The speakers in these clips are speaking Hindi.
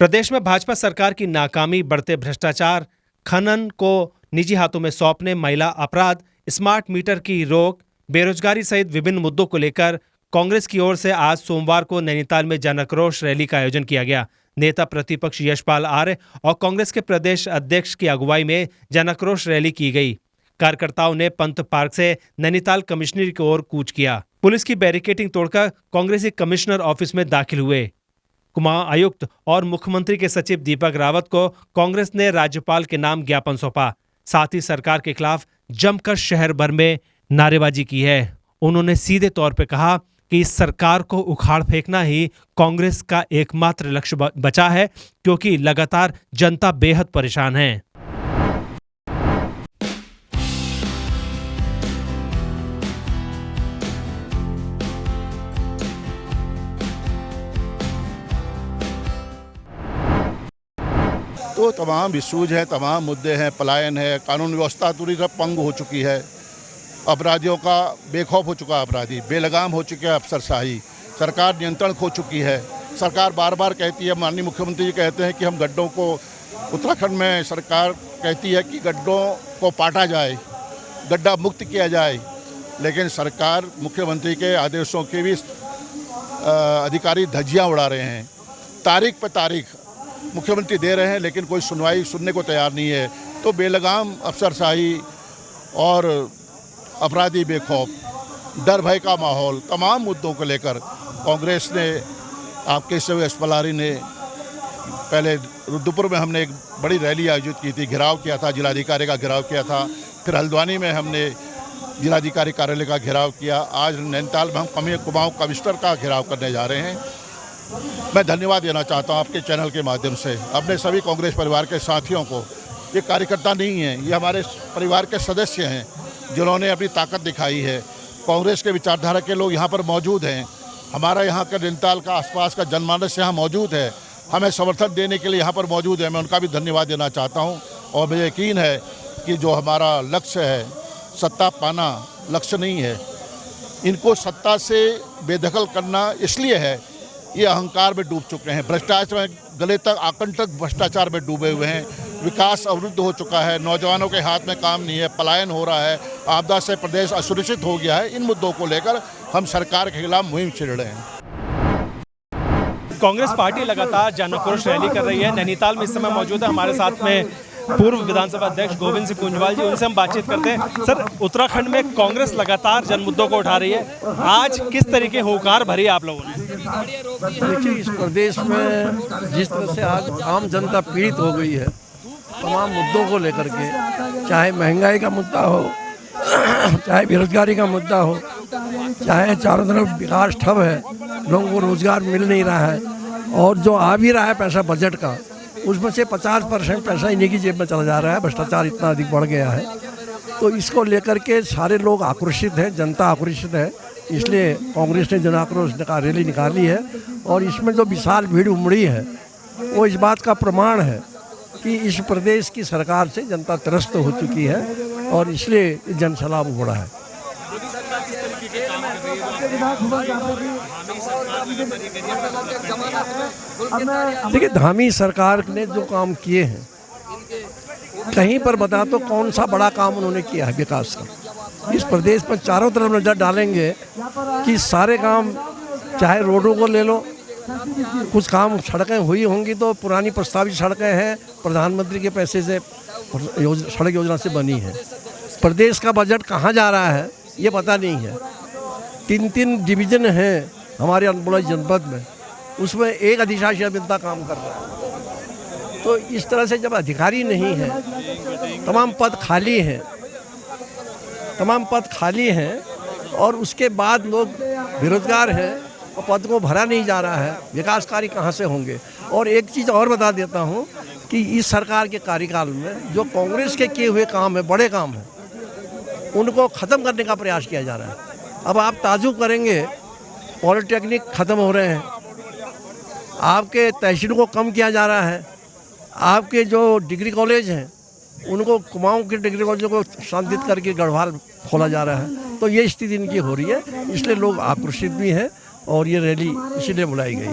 प्रदेश में भाजपा सरकार की नाकामी, बढ़ते भ्रष्टाचार, खनन को निजी हाथों में सौंपने, महिला अपराध, स्मार्ट मीटर की रोक, बेरोजगारी सहित विभिन्न मुद्दों को लेकर कांग्रेस की ओर से आज सोमवार को नैनीताल में जन आक्रोश रैली का आयोजन किया गया। नेता प्रतिपक्ष यशपाल आर्य और कांग्रेस के प्रदेश अध्यक्ष की अगुवाई में जन आक्रोश रैली की गई। कार्यकर्ताओं ने पंत पार्क से नैनीताल कमिश्नरी की ओर कूच किया। पुलिस की बैरिकेडिंग तोड़कर कांग्रेसी कमिश्नर ऑफिस में दाखिल हुए। कुमाऊं आयुक्त और मुख्यमंत्री के सचिव दीपक रावत को कांग्रेस ने राज्यपाल के नाम ज्ञापन सौंपा। साथ ही सरकार के खिलाफ जमकर शहर भर में नारेबाजी की है। उन्होंने सीधे तौर पर कहा कि इस सरकार को उखाड़ फेंकना ही कांग्रेस का एकमात्र लक्ष्य बचा है, क्योंकि लगातार जनता बेहद परेशान है। तो तमाम इशूज हैं, तमाम मुद्दे हैं, पलायन है, कानून व्यवस्था पूरी तरह पंग हो चुकी है, अपराधियों का बेखौफ हो चुका अपराधी, बेलगाम हो चुके हैं अफसरशाही, सरकार नियंत्रण खो चुकी है। सरकार बार बार कहती है, माननीय मुख्यमंत्री जी कहते हैं कि हम गड्ढों को, उत्तराखंड में सरकार कहती है कि गड्ढों को पाटा जाए, गड्ढा मुक्त किया जाए, लेकिन सरकार मुख्यमंत्री के आदेशों के भी अधिकारी धज्जियाँ उड़ा रहे हैं। तारीख पर तारीख मुख्यमंत्री दे रहे हैं, लेकिन कोई सुनने को तैयार नहीं है। तो बेलगाम अफसरशाही और अपराधी बेखौफ, डर भय का माहौल, तमाम मुद्दों को लेकर कांग्रेस ने, आपके सेवक यशपाल आर्य ने, पहले रुद्रपुर में हमने एक बड़ी रैली आयोजित की थी, घेराव किया था, जिलाधिकारी का घेराव किया था। फिर हल्द्वानी में हमने जिलाधिकारी कार्यालय का घेराव किया। आज नैनीताल में हम कुमाऊं कमिश्नर का घेराव करने जा रहे हैं। मैं धन्यवाद देना चाहता हूं आपके चैनल के माध्यम से अपने सभी कांग्रेस परिवार के साथियों को। ये कार्यकर्ता नहीं हैं, ये हमारे परिवार के सदस्य हैं जिन्होंने अपनी ताकत दिखाई है। कांग्रेस के विचारधारा के लोग यहाँ पर मौजूद हैं। हमारा यहाँ का नैनीताल का आसपास का जनमानस यहाँ मौजूद है, हमें समर्थन देने के लिए यहाँ पर मौजूद है। मैं उनका भी धन्यवाद देना चाहता हूँ और मुझे यकीन है कि जो हमारा लक्ष्य है, सत्ता पाना लक्ष्य नहीं है। इनको सत्ता से बेदखल करना इसलिए है, ये अहंकार में डूब चुके हैं, भ्रष्टाचार में गले तक आकंठक भ्रष्टाचार में डूबे हुए हैं। विकास अवरुद्ध हो चुका है, नौजवानों के हाथ में काम नहीं है, पलायन हो रहा है, आपदा से प्रदेश असुरक्षित हो गया है। इन मुद्दों को लेकर हम सरकार के खिलाफ मुहिम छेड़ रहे हैं। कांग्रेस पार्टी लगातार जन आक्रोश रैली कर रही है। नैनीताल में इस समय मौजूद है हमारे साथ में पूर्व विधानसभा अध्यक्ष गोविंद सिंह कुंजवाल जी, उनसे हम बातचीत करते हैं। सर, उत्तराखंड में कांग्रेस लगातार जन मुद्दों को उठा रही है, आज किस तरीके होकार भरी आप लोगों ने? देखिए, इस प्रदेश में जिस तरह से आज आम जनता पीड़ित हो गई है, तमाम मुद्दों को लेकर के, चाहे महंगाई का मुद्दा हो, चाहे बेरोजगारी का मुद्दा हो, चाहे चारों तरफ विकास ठप है, लोगों को रोजगार मिल नहीं रहा है, और जो आ भी रहा है पैसा बजट का, उसमें से 50% पैसा इन्हीं की जेब में चला जा रहा है। भ्रष्टाचार इतना अधिक बढ़ गया है, तो इसको लेकर के सारे लोग आक्रोशित हैं, जनता आक्रोशित है। इसलिए कांग्रेस ने जन आक्रोश रैली निकाली है, और इसमें जो विशाल भीड़ उमड़ी है वो इस बात का प्रमाण है कि इस प्रदेश की सरकार से जनता त्रस्त हो चुकी है, और इसलिए जन सैलाब उमड़ा है। देखिए, धामी सरकार ने जो काम किए हैं, कहीं पर बता तो कौन सा बड़ा काम उन्होंने किया है विकास का। इस प्रदेश पर चारों तरफ नजर डालेंगे कि सारे काम, चाहे रोडों को ले लो, कुछ काम सड़कें हुई होंगी तो पुरानी प्रस्तावित सड़कें हैं, प्रधानमंत्री के पैसे से सड़क योजना से बनी है। प्रदेश का बजट कहाँ जा रहा है ये पता नहीं है। 3 डिवीज़न हैं हमारे अल्मोड़ा जनपद में, उसमें एक अधिशासी अभियंता काम कर रहा है। तो इस तरह से जब अधिकारी नहीं है, तमाम पद खाली हैं, और उसके बाद लोग बेरोजगार हैं और पद को भरा नहीं जा रहा है, विकास कार्य कहाँ से होंगे। और एक चीज़ और बता देता हूँ कि इस सरकार के कार्यकाल में जो कांग्रेस के किए हुए काम है, बड़े काम हैं, उनको ख़त्म करने का प्रयास किया जा रहा है। अब आप ताजुब करेंगे, पॉलिटेक्निक ख़त्म हो रहे हैं, आपके तहसील को कम किया जा रहा है, आपके जो डिग्री कॉलेज हैं उनको, कुमाऊं के डिग्री कॉलेजों को शांतित करके गढ़वाल खोला जा रहा है। तो ये स्थिति इनकी हो रही है, इसलिए लोग आक्रोशित भी हैं, और ये रैली इसीलिए बुलाई गई।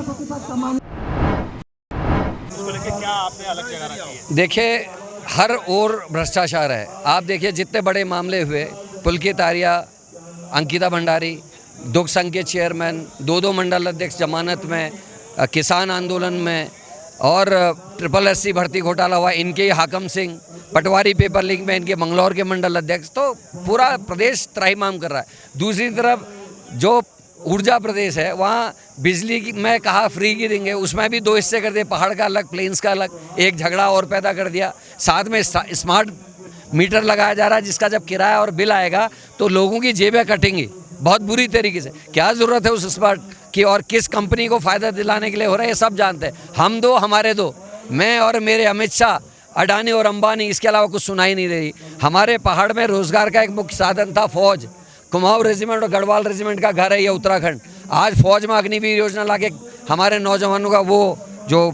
कि क्या आपने अलग जगह रखी है? देखिए, हर ओर भ्रष्टाचार है। आप देखिए जितने बड़े मामले हुए, पुलकित आर्या, अंकिता भंडारी, दुख संघ के चेयरमैन, दो मंडल अध्यक्ष जमानत में, किसान आंदोलन में, और SSSC भर्ती घोटाला हुआ, इनके हाकम सिंह, पटवारी पेपर लीक में इनके मंगलौर के मंडल अध्यक्ष, तो पूरा प्रदेश त्राहिमाम कर रहा है। दूसरी तरफ जो ऊर्जा प्रदेश है, वहाँ बिजली में कहा फ्री की देंगे, उसमें भी 2 हिस्से कर दिए, पहाड़ का अलग, प्लेन्स का अलग, एक झगड़ा और पैदा कर दिया। साथ में स्मार्ट मीटर लगाया जा रहा है, जिसका जब किराया और बिल आएगा तो लोगों की जेबें कटेंगी बहुत बुरी तरीके से। क्या ज़रूरत है उस स्मार्ट की, और किस कंपनी को फ़ायदा दिलाने के लिए हो रहा है, ये सब जानते हैं। हम दो हमारे दो, मैं और मेरे अमित शाह, अडानी और अंबानी, इसके अलावा कुछ सुनाई नहीं दे रही। हमारे पहाड़ में रोज़गार का एक मुख्य साधन था फौज। कुमाऊं रेजिमेंट और गढ़वाल रेजिमेंट का घर है ये उत्तराखंड। आज फौज में अग्निवीर योजना लाके हमारे नौजवानों का वो जो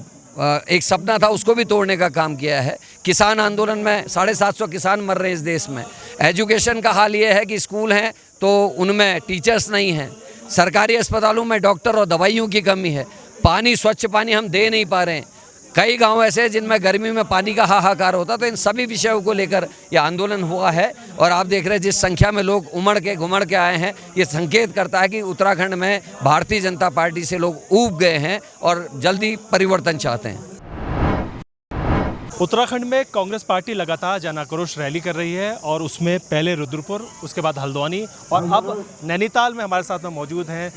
एक सपना था उसको भी तोड़ने का काम किया है। किसान आंदोलन में 750 किसान मर रहे हैं इस देश में। एजुकेशन का हाल ये है कि स्कूल हैं तो उनमें टीचर्स नहीं हैं, सरकारी अस्पतालों में डॉक्टर और दवाइयों की कमी है, पानी, स्वच्छ पानी हम दे नहीं पा रहे हैं। कई गांव ऐसे हैं जिनमें गर्मी में पानी का हाहाकार होता। तो इन सभी विषयों को लेकर यह आंदोलन हुआ है, और आप देख रहे हैं जिस संख्या में लोग उमड़ के घुमड़ के आए हैं, ये संकेत करता है कि उत्तराखंड में भारतीय जनता पार्टी से लोग ऊब गए हैं और जल्दी परिवर्तन चाहते हैं। उत्तराखंड में कांग्रेस पार्टी लगातार जन आक्रोश रैली कर रही है, और उसमें पहले रुद्रपुर, उसके बाद हल्द्वानी, और अब नैनीताल में हमारे साथ में मौजूद हैं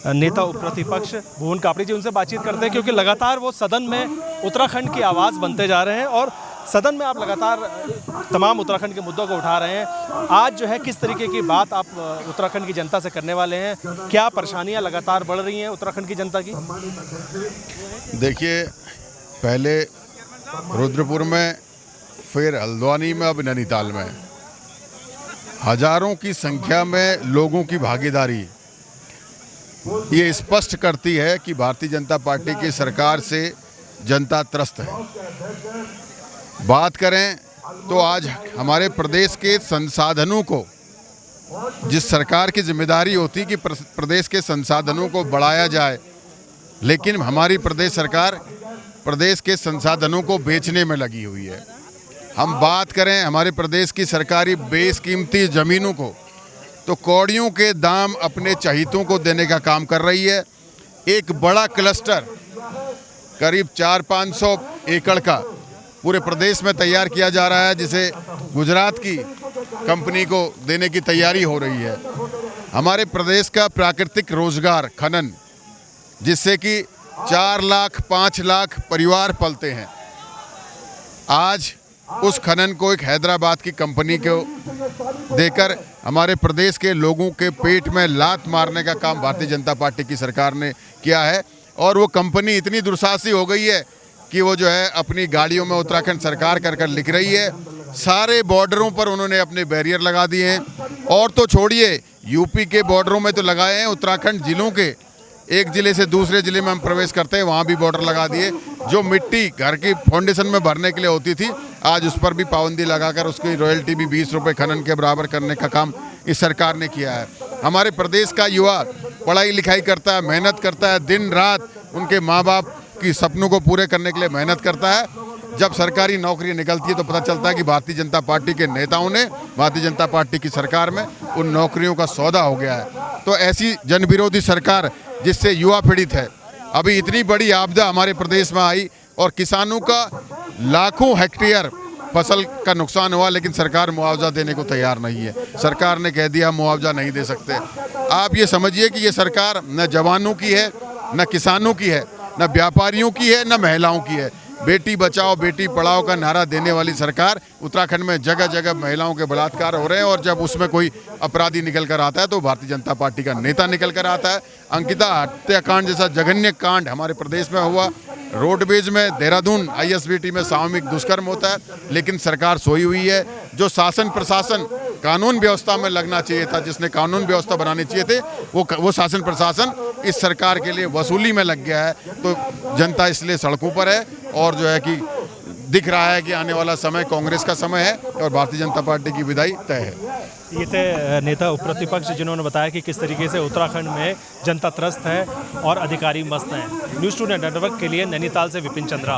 नेता उपप्रतिपक्ष भुवन कापड़ी जी। उनसे बातचीत करते हैं, क्योंकि लगातार वो सदन में उत्तराखंड की आवाज़ बनते जा रहे हैं, और सदन में आप लगातार तमाम उत्तराखंड के मुद्दों को उठा रहे हैं। आज जो है किस तरीके की बात आप उत्तराखंड की जनता से करने वाले हैं? क्या परेशानियां लगातार बढ़ रही हैं उत्तराखंड की जनता की? देखिए, पहले रुद्रपुर में, फिर हल्द्वानी में, अब नैनीताल में हजारों की संख्या में लोगों की भागीदारी ये स्पष्ट करती है कि भारतीय जनता पार्टी की सरकार से जनता त्रस्त है। बात करें तो आज हमारे प्रदेश के संसाधनों को, जिस सरकार की जिम्मेदारी होती कि प्रदेश के संसाधनों को बढ़ाया जाए, लेकिन हमारी प्रदेश सरकार प्रदेश के संसाधनों को बेचने में लगी हुई है। हम बात करें हमारे प्रदेश की सरकारी बेशकीमती ज़मीनों को, तो कौड़ियों के दाम अपने चहीतों को देने का काम कर रही है। एक बड़ा क्लस्टर करीब 400-500 एकड़ का पूरे प्रदेश में तैयार किया जा रहा है, जिसे गुजरात की कंपनी को देने की तैयारी हो रही है। हमारे प्रदेश का प्राकृतिक रोजगार खनन, जिससे कि 4 लाख 5 लाख परिवार पलते हैं, आज उस खनन को एक हैदराबाद की कंपनी को देकर हमारे प्रदेश के लोगों के पेट में लात मारने का काम भारतीय जनता पार्टी की सरकार ने किया है। और वो कंपनी इतनी दुस्साहसी हो गई है कि वो जो है अपनी गाड़ियों में उत्तराखंड सरकार कर लिख रही है। सारे बॉर्डरों पर उन्होंने अपने बैरियर लगा दिए हैं, और तो छोड़िए यूपी के बॉर्डरों में तो लगाए हैं, उत्तराखंड जिलों के एक ज़िले से दूसरे ज़िले में हम प्रवेश करते हैं वहाँ भी बॉर्डर लगा दिए। जो मिट्टी घर की फाउंडेशन में भरने के लिए होती थी, आज उस पर भी पाबंदी लगाकर उसकी रॉयल्टी भी 20 रुपये खनन के बराबर करने का काम इस सरकार ने किया है। हमारे प्रदेश का युवा पढ़ाई लिखाई करता है, मेहनत करता है, दिन रात उनके माँ बाप की सपनों को पूरे करने के लिए मेहनत करता है। जब सरकारी नौकरी निकलती है तो पता चलता है कि भारतीय जनता पार्टी के नेताओं ने भारतीय जनता पार्टी की सरकार में उन नौकरियों का सौदा हो गया है। तो ऐसी जन विरोधी सरकार जिससे युवा पीड़ित है, अभी इतनी बड़ी आपदा हमारे प्रदेश में आई और किसानों का लाखों हेक्टेयर फसल का नुकसान हुआ, लेकिन सरकार मुआवजा देने को तैयार नहीं है। सरकार ने कह दिया मुआवजा नहीं दे सकते। आप ये समझिए कि ये सरकार न जवानों की है, न किसानों की है, न व्यापारियों की है, न महिलाओं की है। बेटी बचाओ बेटी पढ़ाओ का नारा देने वाली सरकार, उत्तराखंड में जगह जगह महिलाओं के बलात्कार हो रहे हैं, और जब उसमें कोई अपराधी निकल कर आता है तो भारतीय जनता पार्टी का नेता निकल कर आता है। अंकिता हत्याकांड जैसा जघन्य कांड हमारे प्रदेश में हुआ। रोडवेज में देहरादून ISBT में सामूहिक दुष्कर्म होता है, लेकिन सरकार सोई हुई है। जो शासन प्रशासन कानून व्यवस्था में लगना चाहिए था, जिसने कानून व्यवस्था बनानी चाहिए थे, वो शासन प्रशासन इस सरकार के लिए वसूली में लग गया है। तो जनता इसलिए सड़कों पर है, और जो है कि दिख रहा है कि आने वाला समय कांग्रेस का समय है और भारतीय जनता पार्टी की विदाई तय है। ये थे नेता उपप्रतिपक्ष, जिन्होंने बताया कि किस तरीके से उत्तराखंड में जनता त्रस्त है और अधिकारी मस्त हैं। न्यूज़ 2 नेटवर्क के लिए नैनीताल से विपिन चंद्रा।